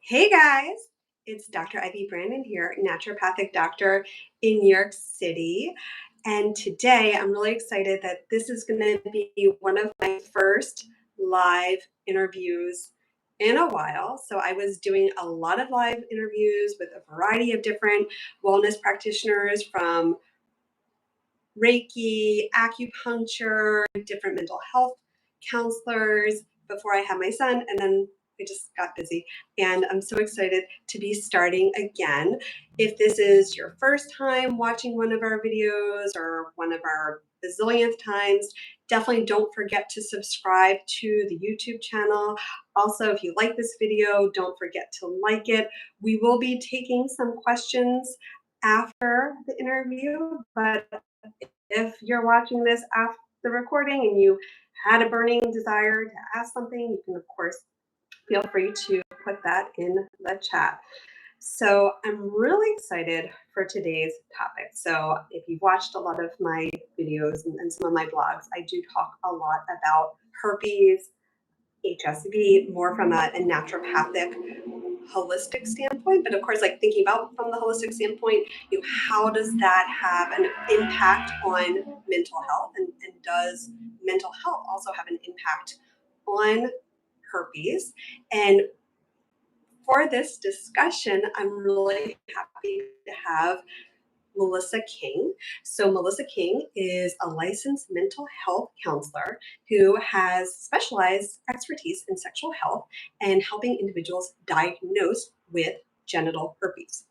Hey guys, it's Dr. Ivy Branin here, Naturopathic Doctor in New York City. And today I'm really excited that this is going to be one of my first live interviews in a while. So I was doing a lot of live interviews with a variety of different wellness practitioners from Reiki, acupuncture, different mental health counselors before I had my son, and then I just got busy. And I'm so excited to be starting again. If this is your first time watching one of our videos or one of our bazillionth times, definitely don't forget to subscribe to the YouTube channel. Also, if you like this video, don't forget to like it. We will be taking some questions after the interview, but if you're watching this after the recording and you had a burning desire to ask something, you can, of course, feel free to put that in the chat. So I'm really excited for today's topic. So if you've watched a lot of my videos and some of my blogs, I do talk a lot about herpes, HSV, more from a naturopathic holistic standpoint, but of course, like thinking about from the holistic standpoint, how does that have an impact on mental health, and does mental health also have an impact on herpes? And for this discussion, I'm really happy to have Melissa King. So, Melissa King is a licensed mental health counselor who has specialized expertise in sexual health and helping individuals diagnosed with genital herpes.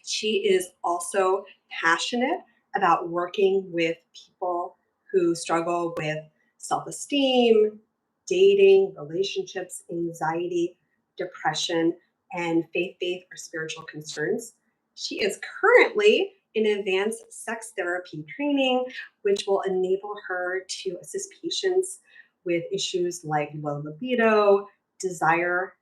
She is also passionate about working with people who struggle with self esteem, dating, relationships, anxiety, depression, and faith based or spiritual concerns. She is currently in advanced sex therapy training, which will enable her to assist patients with issues like low libido, desire,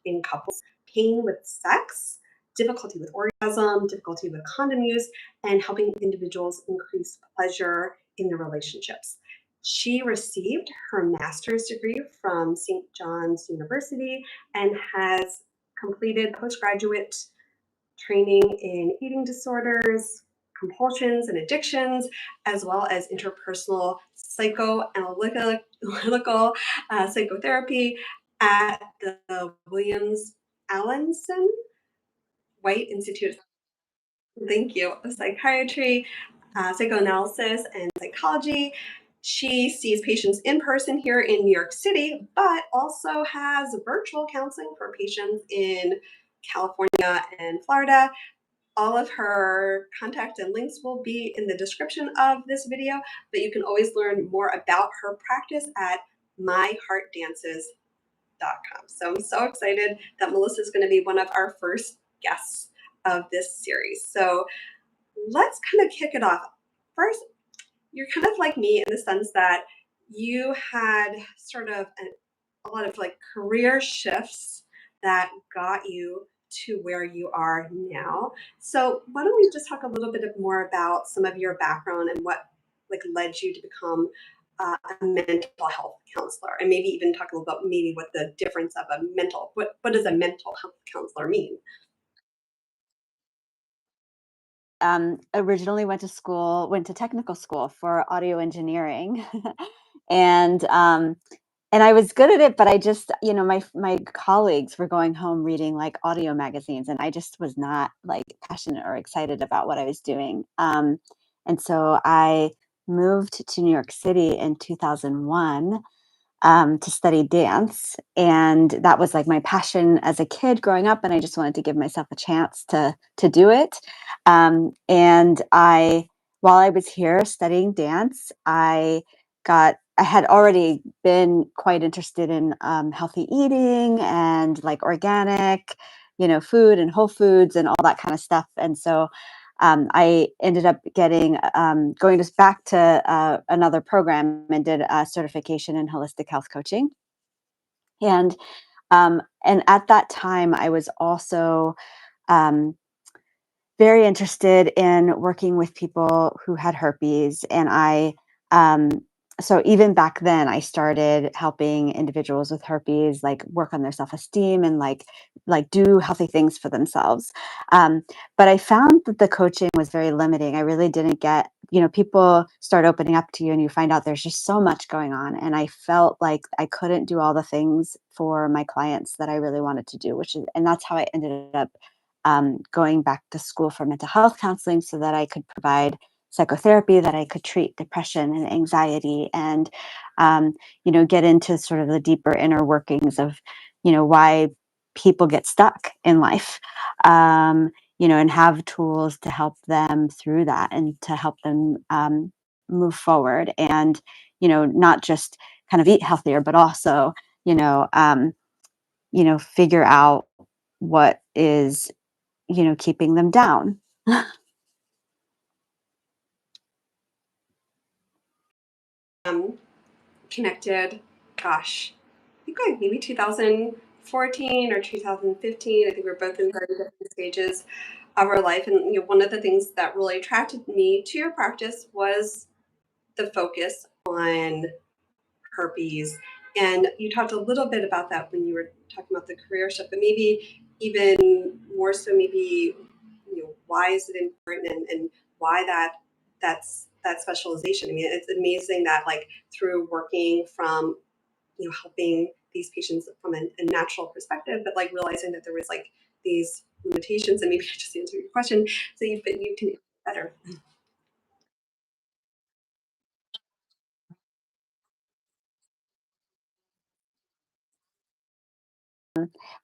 in couples, pain with sex, difficulty with orgasm, difficulty with condom use, and helping individuals increase pleasure in their relationships. She received her master's degree from St. John's University and has completed postgraduate training in eating disorders, compulsions, and addictions, as well as interpersonal psychoanalytical psychotherapy at the Williams Allenson White Institute. Thank you. Of Psychiatry, psychoanalysis, and psychology. She sees patients in person here in New York City, but also has virtual counseling for patients in California and Florida. All of her contact and links will be in the description of this video, but you can always learn more about her practice at myheartdances.com. So I'm so excited that Melissa is going to be one of our first guests of this series. So let's kind of kick it off. First, you're kind of like me in the sense that you had sort of a lot of like career shifts that got you to where you are now. So why don't we just talk a little bit more about some of your background and what like led you to become a mental health counselor, and maybe even talk a little about maybe what the difference of what does a mental health counselor mean? Originally went to technical school for audio engineering, and I was good at it, but I just, my colleagues were going home reading like audio magazines, and I just was not like passionate or excited about what I was doing. And so I moved to New York City in 2001 to study dance. And that was like my passion as a kid growing up. And I just wanted to give myself a chance to do it. While I was here studying dance, I had already been quite interested in healthy eating and like organic, food and whole foods and all that kind of stuff. And so I ended up going just back to another program and did a certification in holistic health coaching. And at that time, I was also very interested in working with people who had herpes, and I so even back then, I started helping individuals with herpes, like work on their self-esteem and like do healthy things for themselves. Um, but I found that the coaching was very limiting. I really didn't get, people start opening up to you and you find out there's just so much going on. And I felt like I couldn't do all the things for my clients that I really wanted to do, and that's how I ended up going back to school for mental health counseling so that I could provide psychotherapy, that I could treat depression and anxiety and, get into sort of the deeper inner workings of, why people get stuck in life, and have tools to help them through that and to help them move forward and, not just kind of eat healthier, but also, figure out what is, keeping them down. Connected, gosh, I think like maybe 2014 or 2015. I think we're both in very different stages of our life. And one of the things that really attracted me to your practice was the focus on herpes. And you talked a little bit about that when you were talking about the career shift, but maybe even more so, maybe why is it important and why that specialization. I mean, it's amazing that like through working from helping these patients from a natural perspective, but like realizing that there was like these limitations, and maybe I just answered your question so you can better.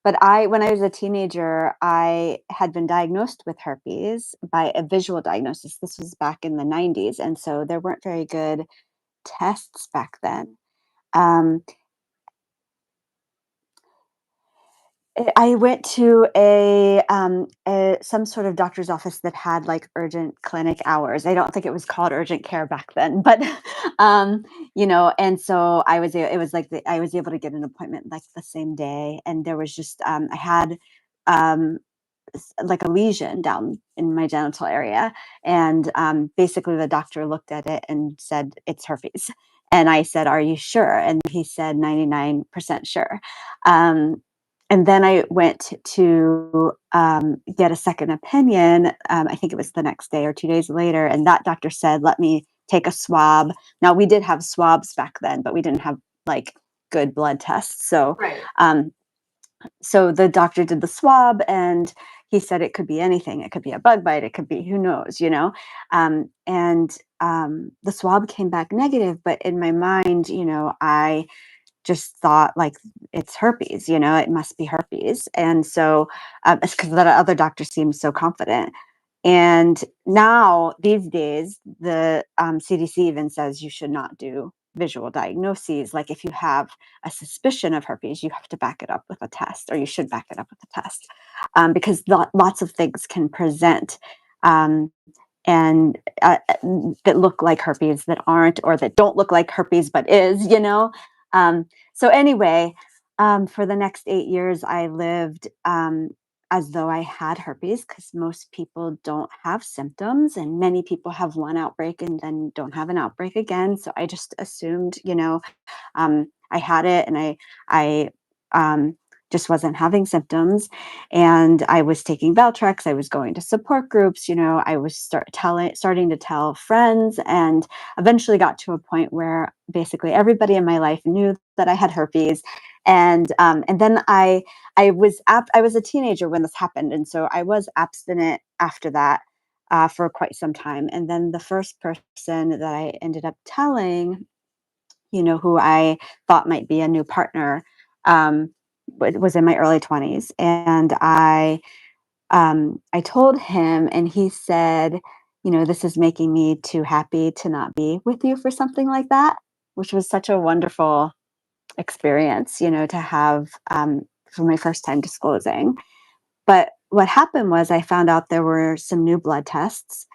But when I was a teenager, I had been diagnosed with herpes by a visual diagnosis. This was back in the 90s. And so there weren't very good tests back then. Um, I went to some sort of doctor's office that had like urgent clinic hours. I don't think it was called urgent care back then, but um, and so it was like I was able to get an appointment like the same day, and there was just I had um, like a lesion down in my genital area. And basically, the doctor looked at it and said, "It's herpes." And I said, "Are you sure?" And he said, 99% sure. Um, and then I went to get a second opinion. I think it was the next day or 2 days later. And that doctor said, "Let me take a swab." Now, we did have swabs back then, but we didn't have like good blood tests. Right. Um, so the doctor did the swab and he said it could be anything. It could be a bug bite. It could be who knows, and the swab came back negative. But in my mind, I just thought like it's herpes, it must be herpes. And so it's because the other doctor seemed so confident. And now, these days, the CDC even says you should not do visual diagnoses. Like if you have a suspicion of herpes, you have to back it up with a test, or you should back it up with a test, because lots of things can present um, and that look like herpes that aren't, or that don't look like herpes but is. So anyway, for the next 8 years, I lived as though I had herpes, because most people don't have symptoms, and many people have one outbreak and then don't have an outbreak again. So I just assumed, I had it, and I just wasn't having symptoms, and I was taking Valtrex. I was going to support groups. I was starting to tell friends, and eventually got to a point where basically everybody in my life knew that I had herpes. And then I was a teenager when this happened, and so I was abstinent after that for quite some time. And then the first person that I ended up telling, who I thought might be a new partner, was in my early 20s, and I told him, and he said, "This is making me too happy to not be with you," for something like that, which was such a wonderful experience, to have for my first time disclosing. But what happened was I found out there were some new blood tests.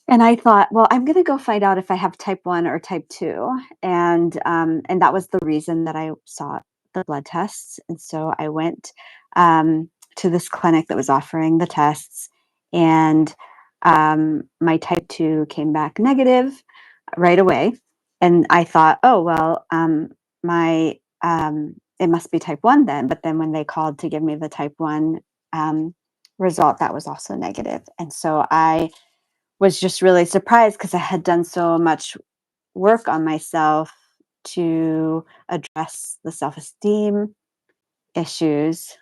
And I thought, well, I'm going to go find out if I have type 1 or type 2. And that was the reason that I sought the blood tests. And so I went to this clinic that was offering the tests. And my type 2 came back negative right away. and I thought, oh, well, it must be type 1 then. But then when they called to give me the type 1 um, result, that was also negative. And so I was just really surprised because I had done so much work on myself to address the self esteem issues